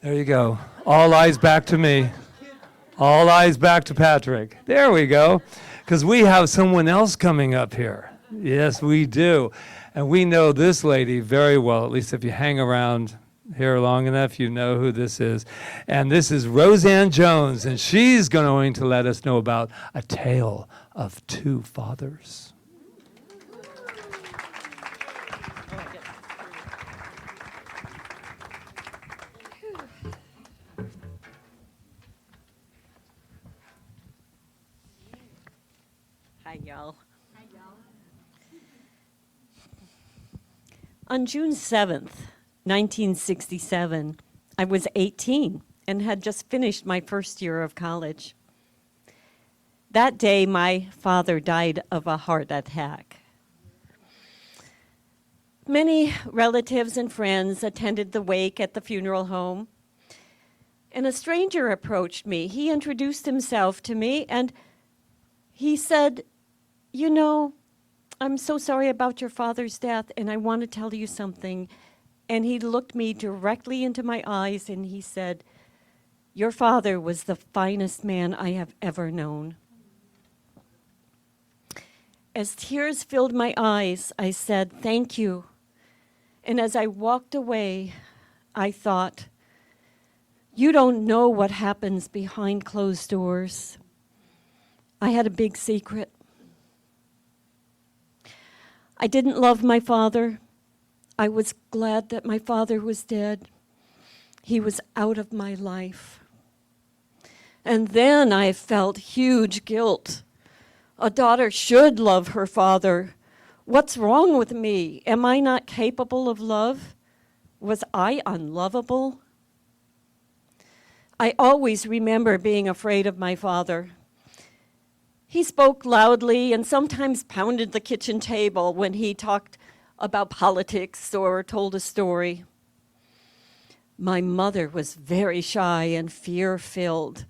There you go. All eyes back to me. All eyes back to Patrick. There we go. Because we have someone else coming up here. Yes, we do. And we know this lady very well, at least if you hang around here long enough, you know who this is. And this is Roseanne Jones, and she's going to let us know about a tale of two fathers. Hi, y'all. On June 7th, 1967, I was 18 and had just finished my first year of college. That day, my father died of a heart attack. Many relatives and friends attended the wake at the funeral home, and a stranger approached me. He introduced himself to me, and he said, "You know, I'm so sorry about your father's death, and I want to tell you something." And he looked me directly into my eyes, and he said, "Your father was the finest man I have ever known." As tears filled my eyes, I said, "Thank you." And as I walked away, I thought, you don't know what happens behind closed doors. I had a big secret. I didn't love my father. I was glad that my father was dead. He was out of my life. And then I felt huge guilt. A daughter should love her father. What's wrong with me? Am I not capable of love? Was I unlovable? I always remember being afraid of my father. He spoke loudly and sometimes pounded the kitchen table when he talked about politics or told a story. My mother was very shy and fear-filled.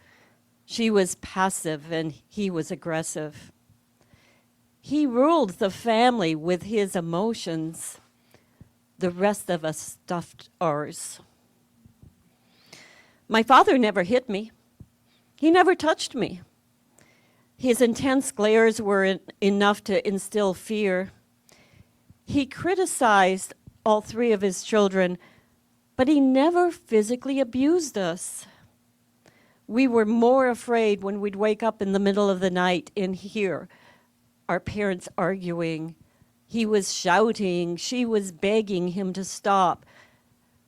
She was passive and he was aggressive. He ruled the family with his emotions. The rest of us stuffed ours. My father never hit me. He never touched me. His intense glares were enough to instill fear. He criticized all three of his children, but he never physically abused us. We were more afraid when we'd wake up in the middle of the night and hear our parents arguing. He was shouting, she was begging him to stop.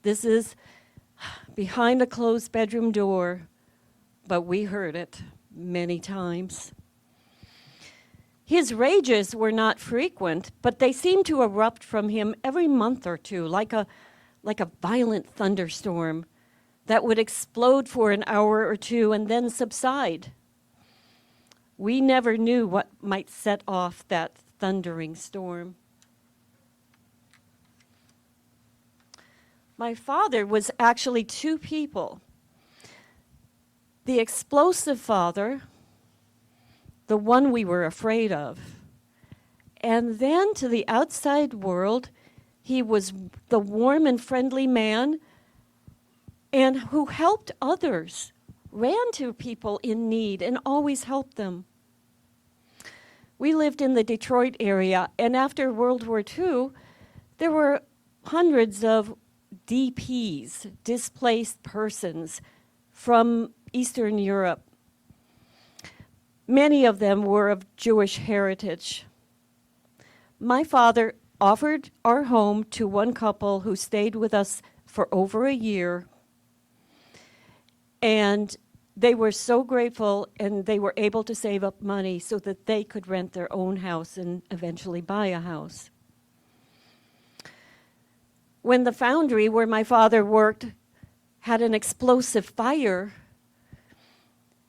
This is behind a closed bedroom door, but we heard it many times. His rages were not frequent, but they seemed to erupt from him every month or two, like a violent thunderstorm that would explode for an hour or two and then subside. We never knew what might set off that thundering storm. My father was actually two people. The explosive father, the one we were afraid of. And then to the outside world, he was the warm and friendly man and who helped others, ran to people in need and always helped them. We lived in the Detroit area, and after World War II, there were hundreds of DPs, displaced persons, from Eastern Europe. Many of them were of Jewish heritage. My father offered our home to one couple who stayed with us for over a year. And they were so grateful, and they were able to save up money so that they could rent their own house and eventually buy a house. When the foundry where my father worked had an explosive fire,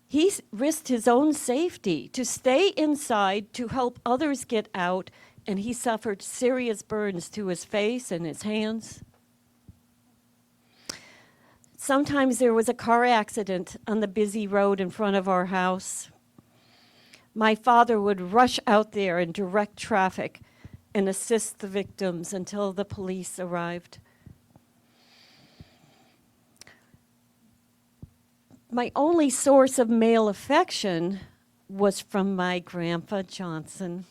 he risked his own safety to stay inside to help others get out, and he suffered serious burns to his face and his hands. Sometimes there was a car accident on the busy road in front of our house. My father would rush out there and direct traffic and assist the victims until the police arrived. My only source of male affection was from my Grandpa Johnson,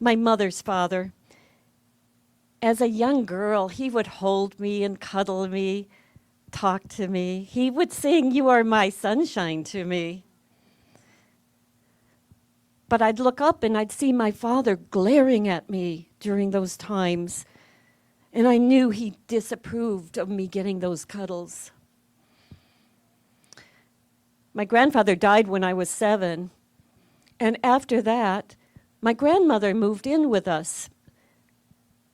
my mother's father. As a young girl, he would hold me and cuddle me, talk to me. He would sing, "You are my sunshine," to me. But I'd look up and I'd see my father glaring at me during those times, and I knew he disapproved of me getting those cuddles. My grandfather died when I was 7, and after that, my grandmother moved in with us.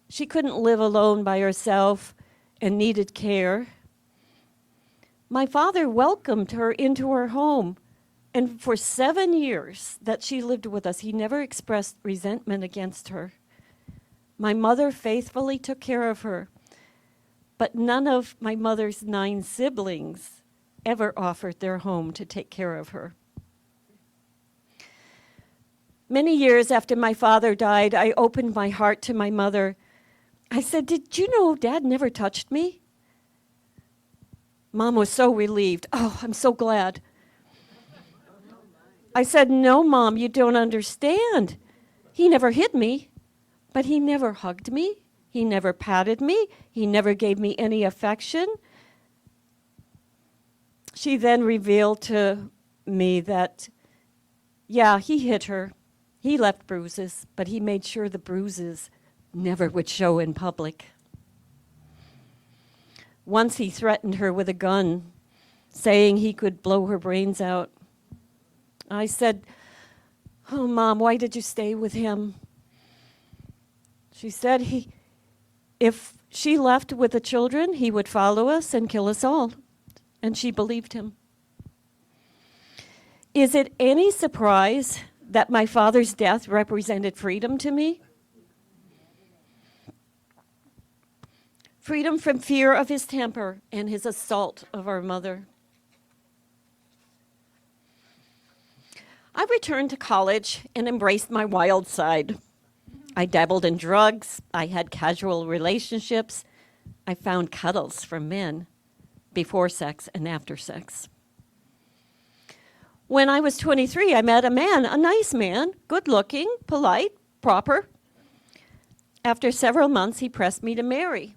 She couldn't live alone by herself and needed care. My father welcomed her into her home, and for 7 years that she lived with us, he never expressed resentment against her. My mother faithfully took care of her, but none of my mother's 9 siblings ever offered their home to take care of her. Many years after my father died, I opened my heart to my mother. I said, "Did you know Dad never touched me?" Mom was so relieved. "Oh, I'm so glad." I said, "No, Mom, you don't understand. He never hit me, but he never hugged me. He never patted me. He never gave me any affection." She then revealed to me that, yeah, he hit her. He left bruises, but he made sure the bruises never would show in public. Once he threatened her with a gun, saying he could blow her brains out. I said, "Oh, Mom, why did you stay with him?" She said if she left with the children, he would follow us and kill us all. And she believed him. Is it any surprise that my father's death represented freedom to me? Freedom from fear of his temper and his assault of our mother. I returned to college and embraced my wild side. I dabbled in drugs. I had casual relationships. I found cuddles from men before sex and after sex. When I was 23, I met a man, a nice man, good looking, polite, proper. After several months, he pressed me to marry.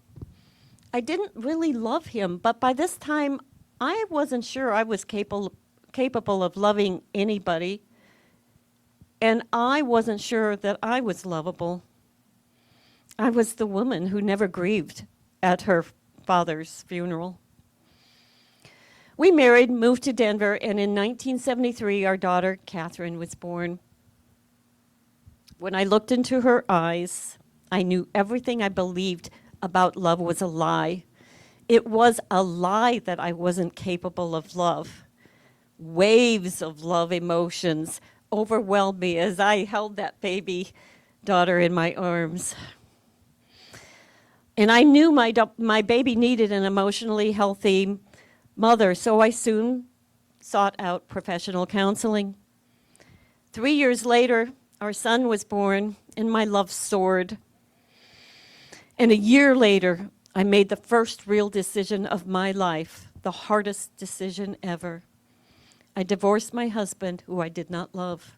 I didn't really love him, but by this time, I wasn't sure I was capable of loving anybody, and I wasn't sure that I was lovable. I was the woman who never grieved at her father's funeral. We married, moved to Denver, and in 1973, our daughter, Catherine, was born. When I looked into her eyes, I knew everything I believed about love was a lie. It was a lie that I wasn't capable of love. Waves of love emotions overwhelmed me as I held that baby daughter in my arms. And I knew my baby needed an emotionally healthy mother, so I soon sought out professional counseling. 3 years later, our son was born, and my love soared. And a year later, I made the first real decision of my life, the hardest decision ever. I divorced my husband, who I did not love.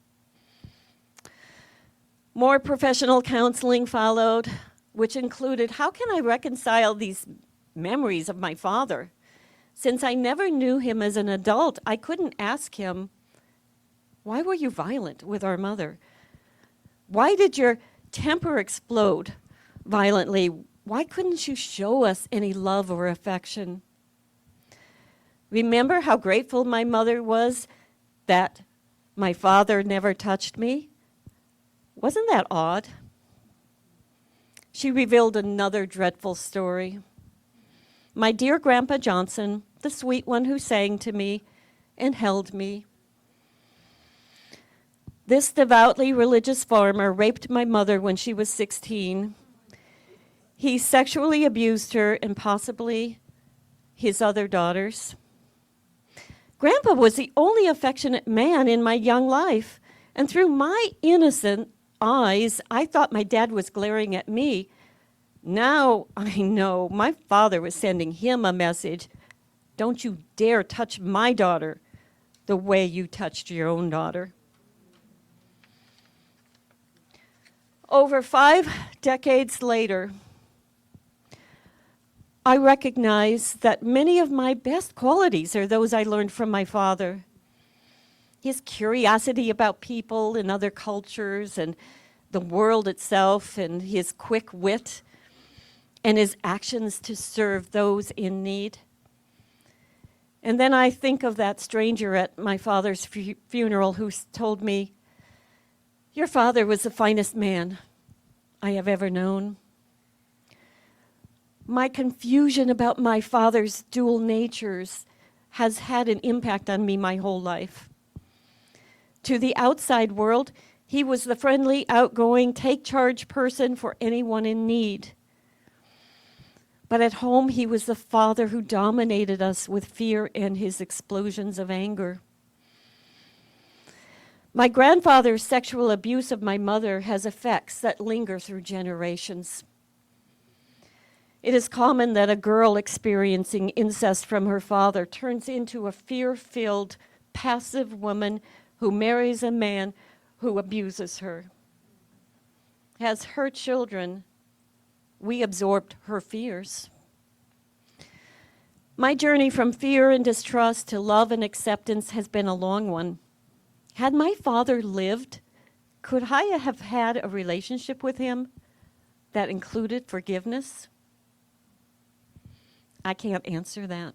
More professional counseling followed, which included, how can I reconcile these memories of my father? Since I never knew him as an adult, I couldn't ask him, "Why were you violent with our mother? Why did your temper explode violently? Why couldn't you show us any love or affection?" Remember how grateful my mother was that my father never touched me? Wasn't that odd? She revealed another dreadful story. My dear Grandpa Johnson, the sweet one who sang to me and held me. This devoutly religious farmer raped my mother when she was 16. He sexually abused her and possibly his other daughters. Grandpa was the only affectionate man in my young life, and through my innocent eyes, I thought my dad was glaring at me. Now I know my father was sending him a message, Don't you dare touch my daughter the way you touched your own daughter. Over 5 decades later, I recognize that many of my best qualities are those I learned from my father. His curiosity about people and other cultures and the world itself, and his quick wit, and his actions to serve those in need. And then I think of that stranger at my father's funeral who told me, "Your father was the finest man I have ever known." My confusion about my father's dual natures has had an impact on me my whole life. To the outside world, he was the friendly, outgoing, take-charge person for anyone in need. But at home, he was the father who dominated us with fear and his explosions of anger. My grandfather's sexual abuse of my mother has effects that linger through generations. It is common that a girl experiencing incest from her father turns into a fear-filled, passive woman who marries a man who abuses her. As her children, we absorbed her fears. My journey from fear and distrust to love and acceptance has been a long one. Had my father lived, could I have had a relationship with him that included forgiveness? I can't answer that.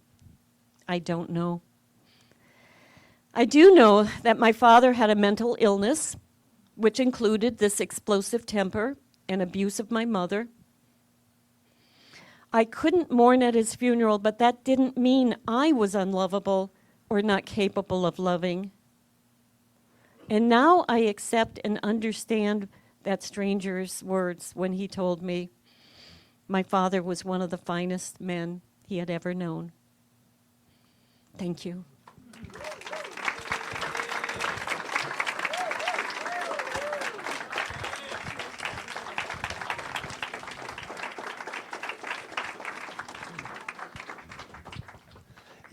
I don't know. I do know that my father had a mental illness, which included this explosive temper and abuse of my mother. I couldn't mourn at his funeral, but that didn't mean I was unlovable or not capable of loving. And now I accept and understand that stranger's words when he told me my father was one of the finest men he had ever known. Thank you.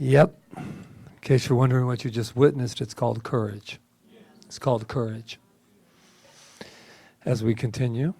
Yep. In case you're wondering what you just witnessed, it's called courage. It's called courage. As we continue.